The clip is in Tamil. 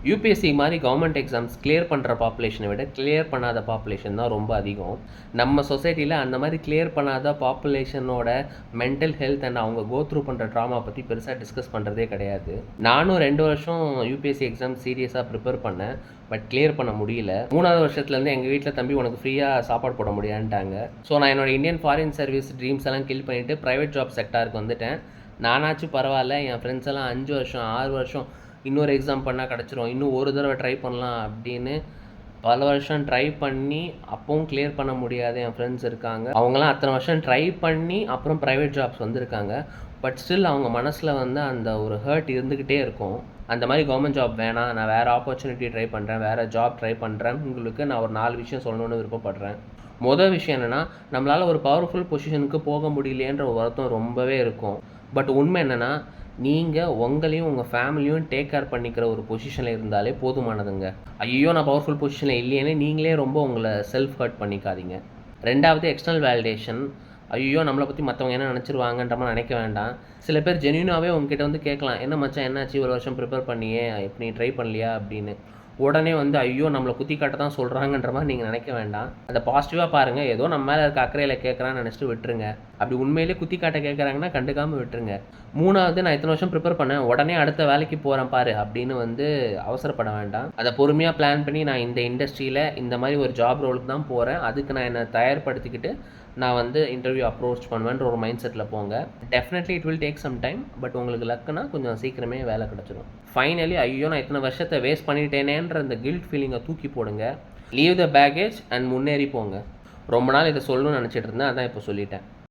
யூபிஎஸ்சி மாதிரி கவர்மெண்ட் எக்ஸாம்ஸ் கிளியர் பண்ணுற பாப்புலேஷனை விட கிளியர் பண்ணாத பாப்புலேஷன் தான் ரொம்ப அதிகம். நம்ம சொசைட்டியில் அந்த மாதிரி கிளியர் பண்ணாத பாப்புலேஷனோட மென்டல் ஹெல்த் அண்ட் அவங்க கோ த்ரூ பண்ணுற ட்ராமா பற்றி பெருசாக டிஸ்கஸ் பண்ணுறதே கிடையாது. நானும் 2 வருஷம் யூபிஎஸ்சி எக்ஸாம் சீரியஸாக ப்ரிப்பேர் பண்ணேன், பட் கிளியர் பண்ண முடியல. 3வது வருஷத்துலேருந்து எங்கள் வீட்டில் தம்பி உனக்கு ஃப்ரீயாக சாப்பாடு போட முடியான்ட்டாங்க. ஸோ நான் என்னோட இந்தியன் ஃபாரின் சர்வீஸ் ட்ரீம்ஸ் எல்லாம் கில் பண்ணிவிட்டு ப்ரைவேட் ஜாப் செக்டாருக்கு வந்துட்டேன். நானாச்சும் பரவாயில்ல, என் ஃப்ரெண்ட்ஸ் எல்லாம் 5 வருஷம் 6 வருஷம் இன்னொரு எக்ஸாம் பண்ணால் கிடச்சிரும், இன்னும் ஒரு தடவை ட்ரை பண்ணலாம் அப்படின்னு பல வருஷம் ட்ரை பண்ணி அப்பவும் கிளியர் பண்ண முடியாத என் ஃப்ரெண்ட்ஸ் இருக்காங்க. அவங்களாம் அத்தனை வருஷம் ட்ரை பண்ணி அப்புறம் ப்ரைவேட் ஜாப்ஸ் வந்திருக்காங்க. பட் ஸ்டில் அவங்க மனசில் வந்து அந்த ஒரு ஹர்ட் இருந்துக்கிட்டே இருக்கும். அந்த மாதிரி கவர்மெண்ட் ஜாப் வேணாம், நான் வேறு ஆப்பர்ச்சுனிட்டி ட்ரை பண்ணுறேன், வேறு ஜாப் ட்ரை பண்ணுறேன். உங்களுக்கு நான் ஒரு 4 விஷயம் சொல்லணுன்னு விருப்பப்படுறேன். மொதல் விஷயம் என்னென்னா, நம்மளால் ஒரு பவர்ஃபுல் பொசிஷனுக்கு போக முடியலையேன்ற ஒரு வருத்தம் ரொம்பவே இருக்கும். பட் உண்மை என்னென்னா, நீங்கள் உங்களையும் உங்கள் ஃபேமிலியும் டேக் கேர் பண்ணிக்கிற ஒரு பொசிஷனில் இருந்தாலே போதுமானதுங்க. ஐயோ நான் பவர்ஃபுல் பொசிஷனில் இல்லையேன்னு நீங்களே ரொம்ப உங்களை செல்ஃப் ஹர்ட் பண்ணிக்காதீங்க. 2வது எக்ஸ்டர்னல் வேலிடேஷன். ஐயோ நம்மளை பற்றி மற்றவங்க என்ன நினச்சிருவாங்கன்ற மாதிரி நினைக்க வேண்டாம். சில பேர் ஜென்யூனாகவே உங்ககிட்ட வந்து கேட்கலாம், என்ன மச்சான் என்னாச்சு, ஒரு வருஷம் ப்ரிப்பேர் பண்ணியே இப்போ நீ ட்ரை பண்ணலையா அப்படின்னு. உடனே வந்து ஐயோ நம்மளை குத்தி காட்ட தான் சொல்கிறாங்கன்ற மாதிரி நீங்கள் நினைக்க வேண்டாம். அதை பாசிட்டிவாக பாருங்கள். ஏதோ நம்ம மேலே இருக்க அக்கறையில் கேட்குறான்னு நினச்சிட்டு விட்டுருங்க. அப்படி உண்மையிலே குத்தி காட்ட கேட்குறாங்கன்னா கண்டுக்காமல் விட்டுருங்க. 3வது, நான் இத்தனை வருஷம் ப்ரிப்பேர் பண்ணேன், உடனே அடுத்த வேலைக்கு போகிறேன் பாரு அப்படின்னு வந்து அவசரப்பட வேண்டாம். அதை பொறுமையாக பிளான் பண்ணி நான் இந்த இண்டஸ்ட்ரியில் இந்த மாதிரி ஒரு ஜாப் ரோலுக்கு தான் போகிறேன், அதுக்கு நான் என்னை தயார்படுத்திக்கிட்டு நான் வந்து இன்டர்வியூ அப்ரோச் பண்ணுவேன்ற ஒரு மைண்ட் செட்டில் போங்க. Definitely it will take some time, but உங்களுக்கு லக்குனா கொஞ்சம் சீக்கிரமே வேலை கிடச்சிடும். ஃபைனலி ஐயோ நான் இத்தனை வருஷத்தை வேஸ்ட் பண்ணிட்டேனேன்ற அந்த கில்ட் ஃபீலிங்கை தூக்கி போடுங்க. லீவ் த பேகேஜ் அண்ட் முன்னேறி போங்க. ரொம்ப நாள் இதை சொல்லணும்னு நினச்சிட்டு இருந்தேன், அதான் இப்போ சொல்லிட்டேன்.